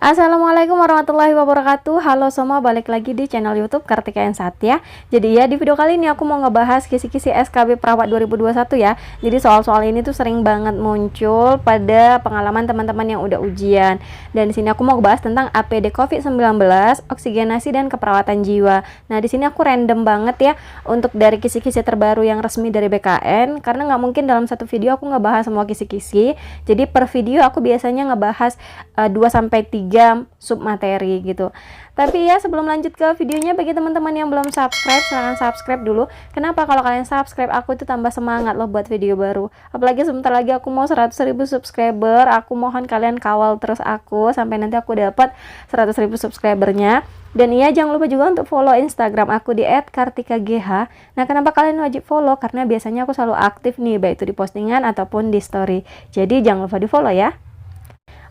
Assalamualaikum warahmatullahi wabarakatuh. Halo semua, balik lagi di channel YouTube Kartika N Satya. Jadi ya, di video kali ini aku mau ngebahas kisi-kisi SKB Perawat 2021 ya. Jadi soal-soal ini tuh sering banget muncul pada pengalaman teman-teman yang udah ujian. Dan di sini aku mau ngebahas tentang APD COVID-19, oksigenasi dan keperawatan jiwa. Nah, di sini aku random banget ya untuk dari kisi-kisi terbaru yang resmi dari BKN, karena nggak mungkin dalam satu video aku ngebahas semua kisi-kisi. Jadi per video aku biasanya ngebahas 2-3 submateri gitu. Tapi ya, sebelum lanjut ke videonya, bagi teman-teman yang belum subscribe, silahkan subscribe dulu. Kenapa? Kalau kalian subscribe, aku itu tambah semangat loh buat video baru. Apalagi sebentar lagi aku mau 100.000 subscriber. Aku mohon kalian kawal terus aku sampai nanti aku dapat 100.000 subscribernya. Dan iya, jangan lupa juga untuk follow Instagram aku di @kartikagh. Nah, kenapa kalian wajib follow? Karena biasanya aku selalu aktif nih, baik itu di postingan ataupun di story. Jadi jangan lupa di follow ya.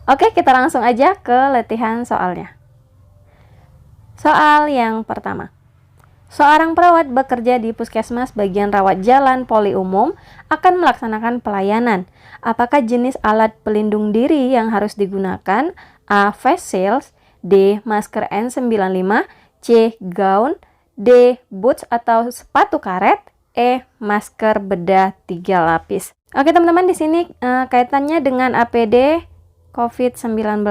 Oke, kita langsung aja ke latihan soalnya. Soal yang pertama. Seorang perawat bekerja di puskesmas bagian rawat jalan poli umum akan melaksanakan pelayanan. Apakah jenis alat pelindung diri yang harus digunakan? A. Face shield, D. Masker N95, C. Gaun, D. Boots atau sepatu karet, E. Masker bedah 3 lapis. Oke teman-teman, di sini kaitannya dengan APD COVID-19.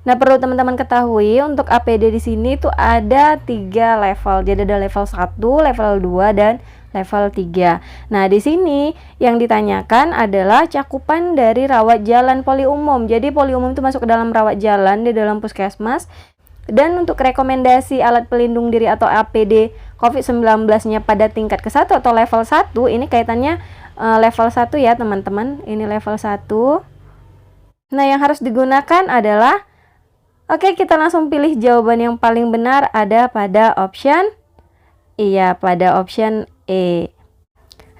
Nah, perlu teman-teman ketahui untuk APD di sini tuh ada 3 level. Jadi ada level 1, level 2 dan level 3. Nah, di sini yang ditanyakan adalah cakupan dari rawat jalan poli umum. Jadi poli umum itu masuk ke dalam rawat jalan di dalam puskesmas. Dan untuk rekomendasi alat pelindung diri atau APD COVID-19-nya pada tingkat ke-1 atau level 1, ini kaitannya level 1 ya teman-teman. Ini level 1. Nah, yang harus digunakan adalah, oke, kita langsung pilih jawaban yang paling benar ada pada option, pada option E.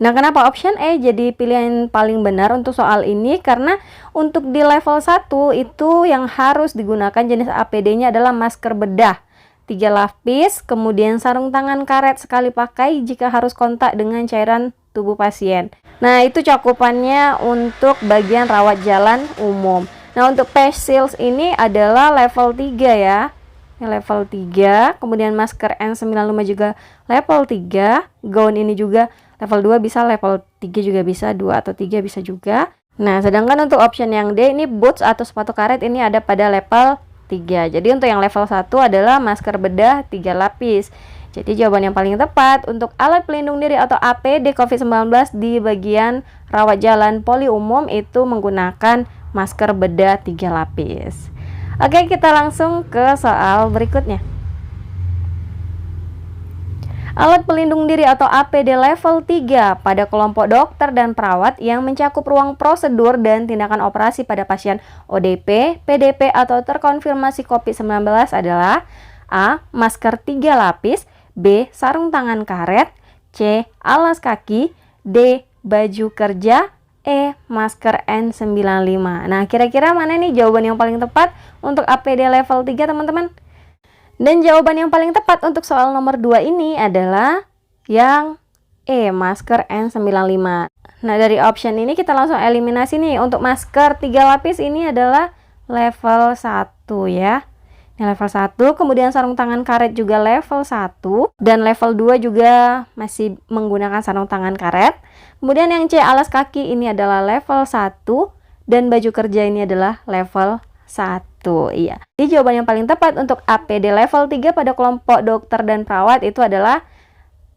Nah, kenapa option E jadi pilihan paling benar untuk soal ini? Karena untuk di level 1 itu yang harus digunakan jenis APD-nya adalah masker bedah 3 lapis, kemudian sarung tangan karet sekali pakai jika harus kontak dengan cairan tubuh pasien. Nah, itu cakupannya untuk bagian rawat jalan umum. Nah, untuk face shield ini adalah level 3 ya. Ini level 3, kemudian masker N95 juga level 3, gaun ini juga level 2 bisa, level 3 juga bisa, 2 atau 3 bisa juga. Nah, sedangkan untuk option yang D ini boots atau sepatu karet ini ada pada level 3. Jadi untuk yang level 1 adalah masker bedah 3 lapis. Jadi jawaban yang paling tepat untuk alat pelindung diri atau APD COVID-19 di bagian rawat jalan poli umum itu menggunakan masker bedah 3 lapis. Oke, kita langsung ke soal berikutnya. Alat pelindung diri atau APD level 3 pada kelompok dokter dan perawat yang mencakup ruang prosedur dan tindakan operasi pada pasien ODP, PDP atau terkonfirmasi COVID-19 adalah A. Masker 3 lapis, B. Sarung tangan karet, C. Alas kaki, D. Baju kerja, E. Masker N95. Nah, kira-kira mana nih jawaban yang paling tepat untuk APD level 3 teman-teman? Dan jawaban yang paling tepat untuk soal nomor 2 ini adalah yang E. Masker N95. Nah, dari option ini kita langsung eliminasi nih. Untuk masker 3 lapis ini adalah level 1 ya. Ini level 1, kemudian sarung tangan karet juga level 1, dan level 2 juga masih menggunakan sarung tangan karet. Kemudian yang C, alas kaki ini adalah level 1, dan baju kerja ini adalah level 1. Iya. Jadi jawaban yang paling tepat untuk APD level 3 pada kelompok dokter dan perawat itu adalah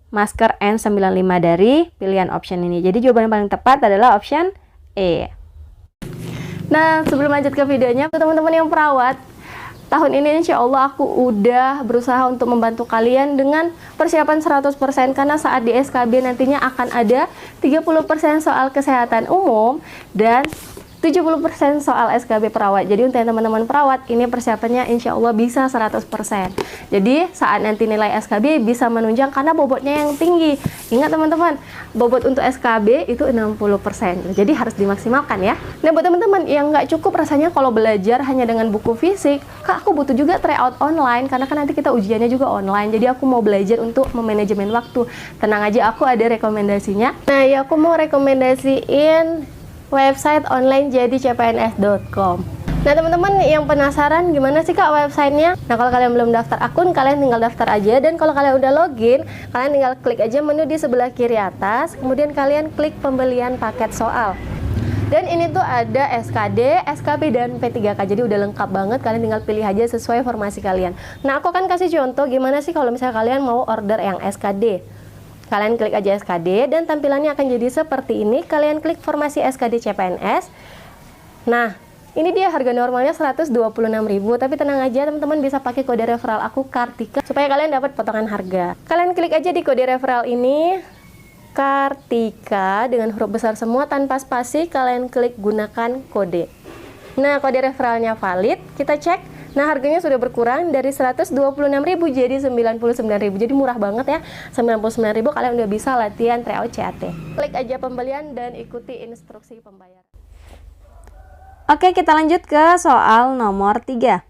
masker N95 dari pilihan option ini. Jadi jawaban yang paling tepat adalah option E. Nah, sebelum lanjut ke videonya, teman-teman yang perawat, tahun ini insya Allah aku udah berusaha untuk membantu kalian dengan persiapan 100%, karena saat di SKB nantinya akan ada 30% soal kesehatan umum dan 70% soal SKB perawat. Jadi untuk teman-teman perawat, ini persiapannya insya Allah bisa 100%. Jadi saat nanti nilai SKB bisa menunjang karena bobotnya yang tinggi. Ingat teman-teman, bobot untuk SKB itu 60%. Jadi harus dimaksimalkan ya. Nah, buat teman-teman yang nggak cukup rasanya kalau belajar hanya dengan buku fisik, Kak, aku butuh juga tryout online karena kan nanti kita ujiannya juga online. Jadi aku mau belajar untuk memanajemen waktu. Tenang aja, aku ada rekomendasinya. Nah, ya aku mau rekomendasiin website online jadi cpns.com. Nah teman-teman yang penasaran gimana sih Kak websitenya? Nah kalau kalian belum daftar akun, kalian tinggal daftar aja. Dan kalau kalian udah login, kalian tinggal klik aja menu di sebelah kiri atas. Kemudian kalian klik pembelian paket soal. Dan ini tuh ada SKD, SKB, dan P3K. Jadi udah lengkap banget, kalian tinggal pilih aja sesuai formasi kalian. Nah aku akan kasih contoh gimana sih kalau misalnya kalian mau order yang SKD. Kalian klik aja SKD dan tampilannya akan jadi seperti ini. Kalian klik formasi SKD CPNS. Nah ini dia harga normalnya 126.000, tapi tenang aja teman-teman, bisa pakai kode referral aku Kartika supaya kalian dapat potongan harga. Kalian klik aja di kode referral ini Kartika dengan huruf besar semua tanpa spasi, kalian klik gunakan kode. Nah kode referralnya valid, kita cek. Nah harganya sudah berkurang dari 126.000 jadi 99.000. Jadi murah banget ya. 99.000 kalian udah bisa latihan tryout CAT. Klik aja pembelian dan ikuti instruksi pembayaran. Oke, kita lanjut ke soal nomor 3.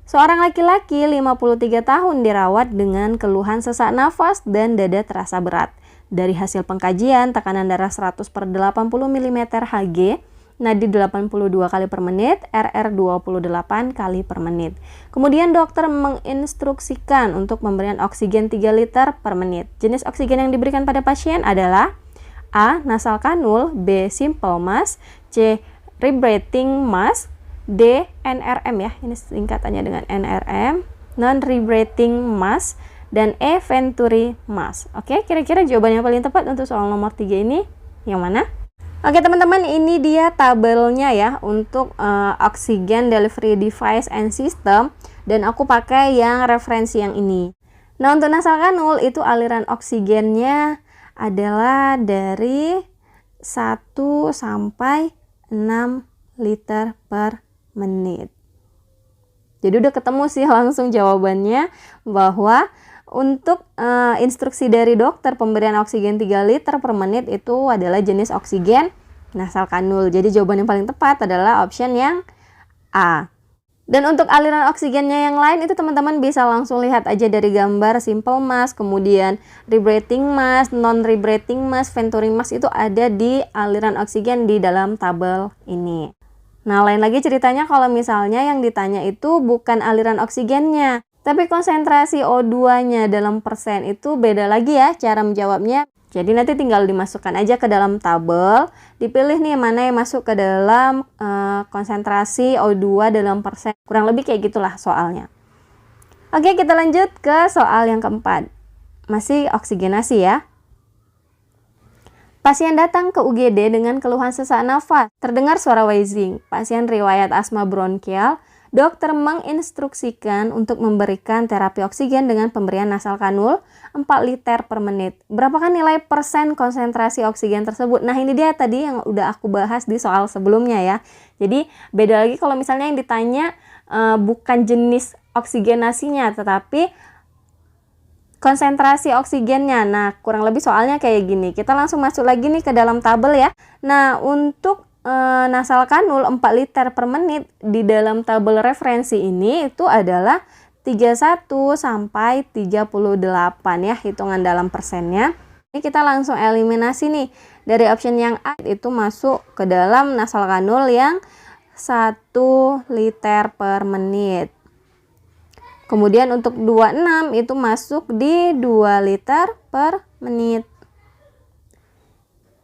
Seorang laki-laki 53 tahun dirawat dengan keluhan sesak nafas dan dada terasa berat. Dari hasil pengkajian, tekanan darah 100/80 mm Hg, nadi 82 kali per menit, RR 28 kali per menit. Kemudian dokter menginstruksikan untuk pemberian oksigen 3 liter per menit. Jenis oksigen yang diberikan pada pasien adalah A. Nasal kanul, B. Simple mask, C. Rebreathing mask, D. NRM ya, ini singkatannya dengan NRM, non-rebreathing mask, dan E. Venturi mask. Oke, kira-kira jawaban yang paling tepat untuk soal nomor 3 ini yang mana? Oke teman-teman, ini dia tabelnya ya untuk oxygen delivery device and system, dan aku pakai yang referensi yang ini. Nah untuk nasal kanul itu aliran oksigennya adalah dari 1 sampai 6 liter per menit. Jadi udah ketemu sih langsung jawabannya, bahwa untuk instruksi dari dokter pemberian oksigen 3 liter per menit itu adalah jenis oksigen nasal kanul. Jadi jawaban yang paling tepat adalah option yang A. Dan untuk aliran oksigennya yang lain itu teman-teman bisa langsung lihat aja dari gambar simple mask, kemudian rebreathing mask, non-rebreathing mask, venturi mask, itu ada di aliran oksigen di dalam tabel ini. Nah, lain lagi ceritanya kalau misalnya yang ditanya itu bukan aliran oksigennya, tapi konsentrasi O2-nya dalam persen, itu beda lagi ya cara menjawabnya. Jadi nanti tinggal dimasukkan aja ke dalam tabel, dipilih nih mana yang masuk ke dalam konsentrasi O2 dalam persen. Kurang lebih kayak gitulah soalnya. Oke, kita lanjut ke soal yang keempat. Masih oksigenasi ya. Pasien datang ke UGD dengan keluhan sesak nafas, terdengar suara wheezing. Pasien riwayat asma bronkial. Dokter menginstruksikan untuk memberikan terapi oksigen dengan pemberian nasal kanul 4 liter per menit. Berapakah nilai persen konsentrasi oksigen tersebut? Nah ini dia tadi yang udah aku bahas di soal sebelumnya ya. Jadi beda lagi kalau misalnya yang ditanya bukan jenis oksigenasinya, tetapi konsentrasi oksigennya. Nah kurang lebih soalnya kayak gini. Kita langsung masuk lagi nih ke dalam tabel ya. Nah untuk nasal kanul 4 liter per menit di dalam tabel referensi ini itu adalah 31 sampai 38 ya, hitungan dalam persennya. Ini kita langsung eliminasi nih. Dari option yang A itu masuk ke dalam nasal kanul yang 1 liter per menit. Kemudian untuk 26 itu masuk di 2 liter per menit.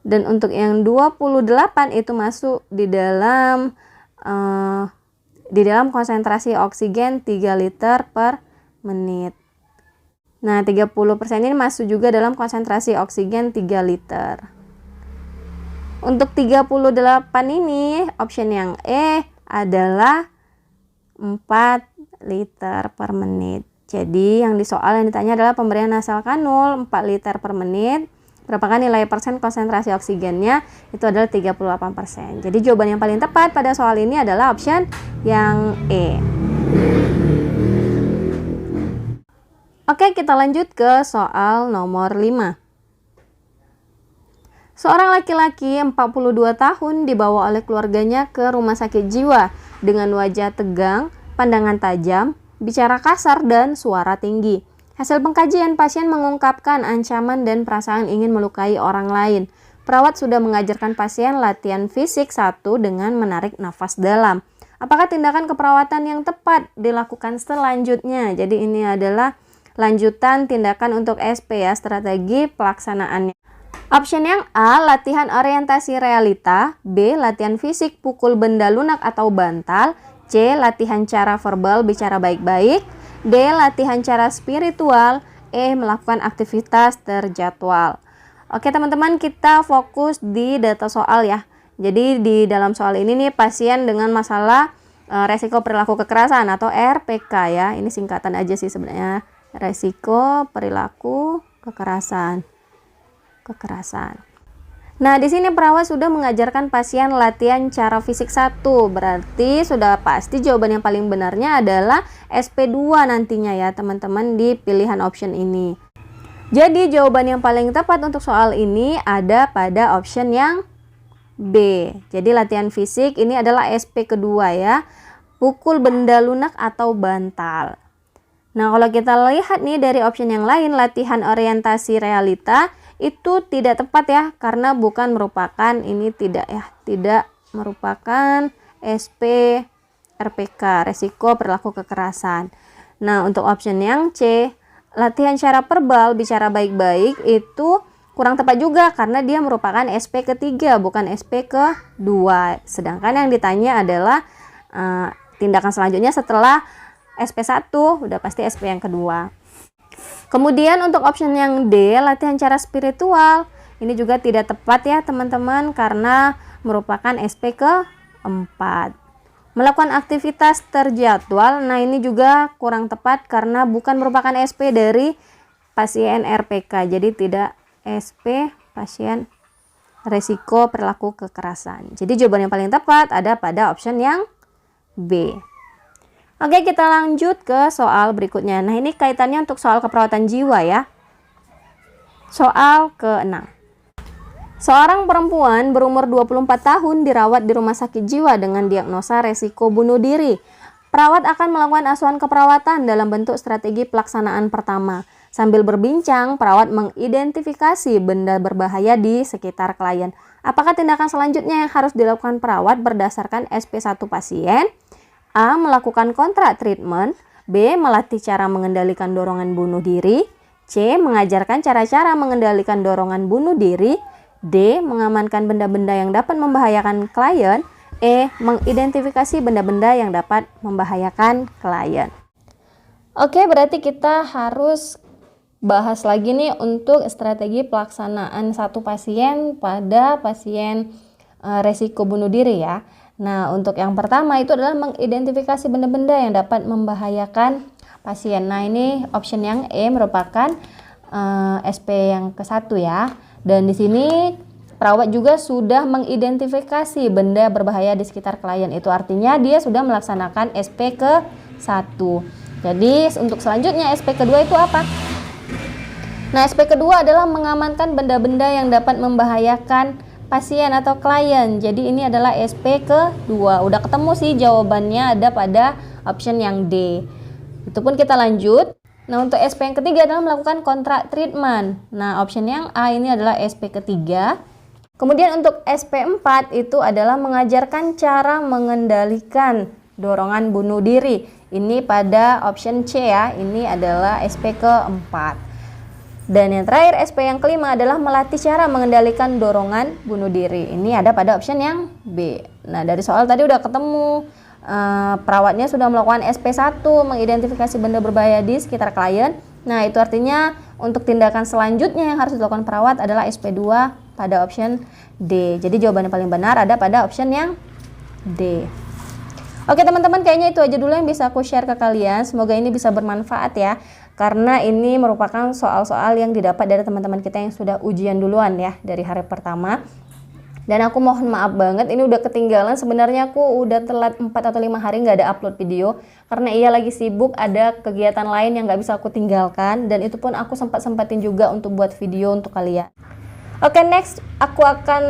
Dan untuk yang 28 itu masuk di dalam konsentrasi oksigen 3 liter per menit. Nah 30% ini masuk juga dalam konsentrasi oksigen 3 liter. Untuk 38 ini option yang E adalah 4 liter per menit. Jadi yang di soal yang ditanya adalah pemberian nasal kanul 4 liter per menit. Berapakah nilai persen konsentrasi oksigennya? Itu adalah 38%. Jadi jawaban yang paling tepat pada soal ini adalah option yang E. Oke, kita lanjut ke soal nomor 5. Seorang laki-laki 42 tahun dibawa oleh keluarganya ke rumah sakit jiwa dengan wajah tegang, pandangan tajam, bicara kasar, dan suara tinggi. Hasil pengkajian, pasien mengungkapkan ancaman dan perasaan ingin melukai orang lain. Perawat sudah mengajarkan pasien latihan fisik 1 dengan menarik nafas dalam. Apakah tindakan keperawatan yang tepat dilakukan selanjutnya? Jadi ini adalah lanjutan tindakan untuk SP ya, strategi pelaksanaannya. Option yang A, latihan orientasi realita. B, latihan fisik pukul benda lunak atau bantal. C, latihan cara verbal bicara baik-baik. D, latihan cara spiritual. E, melakukan aktivitas terjadwal. Oke teman-teman, kita fokus di data soal ya. Jadi di dalam soal ini nih pasien dengan masalah resiko perilaku kekerasan atau RPK ya. Ini singkatan aja sih sebenarnya. Resiko perilaku kekerasan. Nah, di sini perawat sudah mengajarkan pasien latihan cara fisik 1. Berarti sudah pasti jawaban yang paling benarnya adalah SP2 nantinya ya, teman-teman, di pilihan option ini. Jadi, jawaban yang paling tepat untuk soal ini ada pada option yang B. Jadi, latihan fisik ini adalah SP kedua ya. Pukul benda lunak atau bantal. Nah, kalau kita lihat nih dari option yang lain, latihan orientasi realita, itu tidak tepat ya, karena bukan merupakan tidak merupakan SP RPK, resiko perilaku kekerasan. Nah, untuk option yang C, latihan cara verbal bicara baik-baik, itu kurang tepat juga karena dia merupakan SP ketiga bukan SP kedua. Sedangkan yang ditanya adalah tindakan selanjutnya setelah SP1, udah pasti SP yang kedua. Kemudian untuk option yang D, latihan cara spiritual, ini juga tidak tepat ya teman-teman karena merupakan SP keempat. Melakukan aktivitas terjadwal, nah ini juga kurang tepat karena bukan merupakan SP dari pasien RPK, jadi tidak SP pasien resiko perilaku kekerasan. Jadi jawaban yang paling tepat ada pada option yang B. Oke, kita lanjut ke soal berikutnya. Nah, ini kaitannya untuk soal keperawatan jiwa ya. Soal ke-6. Seorang perempuan berumur 24 tahun dirawat di rumah sakit jiwa dengan diagnosa resiko bunuh diri. Perawat akan melakukan asuhan keperawatan dalam bentuk strategi pelaksanaan pertama. Sambil berbincang, perawat mengidentifikasi benda berbahaya di sekitar klien. Apakah tindakan selanjutnya yang harus dilakukan perawat berdasarkan SP1 pasien? A. Melakukan kontrak treatment. B. Melatih cara mengendalikan dorongan bunuh diri. C. Mengajarkan cara-cara mengendalikan dorongan bunuh diri. D. Mengamankan benda-benda yang dapat membahayakan klien. E. Mengidentifikasi benda-benda yang dapat membahayakan klien. Oke, berarti kita harus bahas lagi nih untuk strategi pelaksanaan satu pasien pada pasien resiko bunuh diri ya. Nah, untuk yang pertama itu adalah mengidentifikasi benda-benda yang dapat membahayakan pasien. Nah, ini option yang E merupakan SP yang ke-1 ya. Dan di sini perawat juga sudah mengidentifikasi benda berbahaya di sekitar klien. Itu artinya dia sudah melaksanakan SP ke-1. Jadi, untuk selanjutnya SP kedua itu apa? Nah, SP kedua adalah mengamankan benda-benda yang dapat membahayakan pasien atau klien. Jadi ini adalah SP kedua. Udah ketemu sih jawabannya ada pada option yang D. Itu pun kita lanjut. Nah, untuk SP yang ketiga adalah melakukan kontrak treatment. Nah, option yang A ini adalah SP ketiga. Kemudian untuk SP 4 itu adalah mengajarkan cara mengendalikan dorongan bunuh diri. Ini pada option C ya. Ini adalah SP keempat. Dan yang terakhir SP yang kelima adalah melatih cara mengendalikan dorongan bunuh diri. Ini ada pada option yang B. Nah, dari soal tadi udah ketemu perawatnya sudah melakukan SP1 mengidentifikasi benda berbahaya di sekitar klien. Nah, itu artinya untuk tindakan selanjutnya yang harus dilakukan perawat adalah SP2 pada option D. Jadi jawaban yang paling benar ada pada option yang D. Oke teman-teman, kayaknya itu aja dulu yang bisa aku share ke kalian. Semoga ini bisa bermanfaat ya. Karena ini merupakan soal-soal yang didapat dari teman-teman kita yang sudah ujian duluan ya dari hari pertama. Dan aku mohon maaf banget, ini udah ketinggalan. Sebenarnya aku udah telat 4 atau 5 hari nggak ada upload video. Karena ia lagi sibuk, ada kegiatan lain yang nggak bisa aku tinggalkan. Dan itu pun aku sempat-sempatin juga untuk buat video untuk kalian. Oke, next aku akan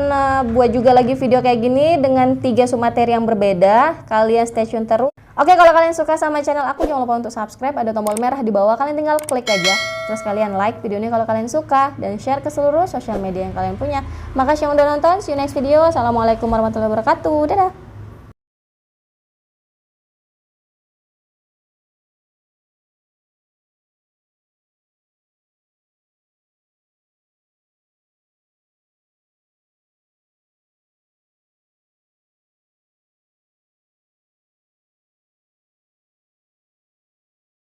buat juga lagi video kayak gini dengan 3 submateri yang berbeda. Kalian stay tune terus. Oke, kalau kalian suka sama channel aku, jangan lupa untuk subscribe. Ada tombol merah di bawah, kalian tinggal klik aja. Terus kalian like video ini kalau kalian suka. Dan share ke seluruh sosial media yang kalian punya. Makasih yang udah nonton, see you next video. Assalamualaikum warahmatullahi wabarakatuh. Dadah.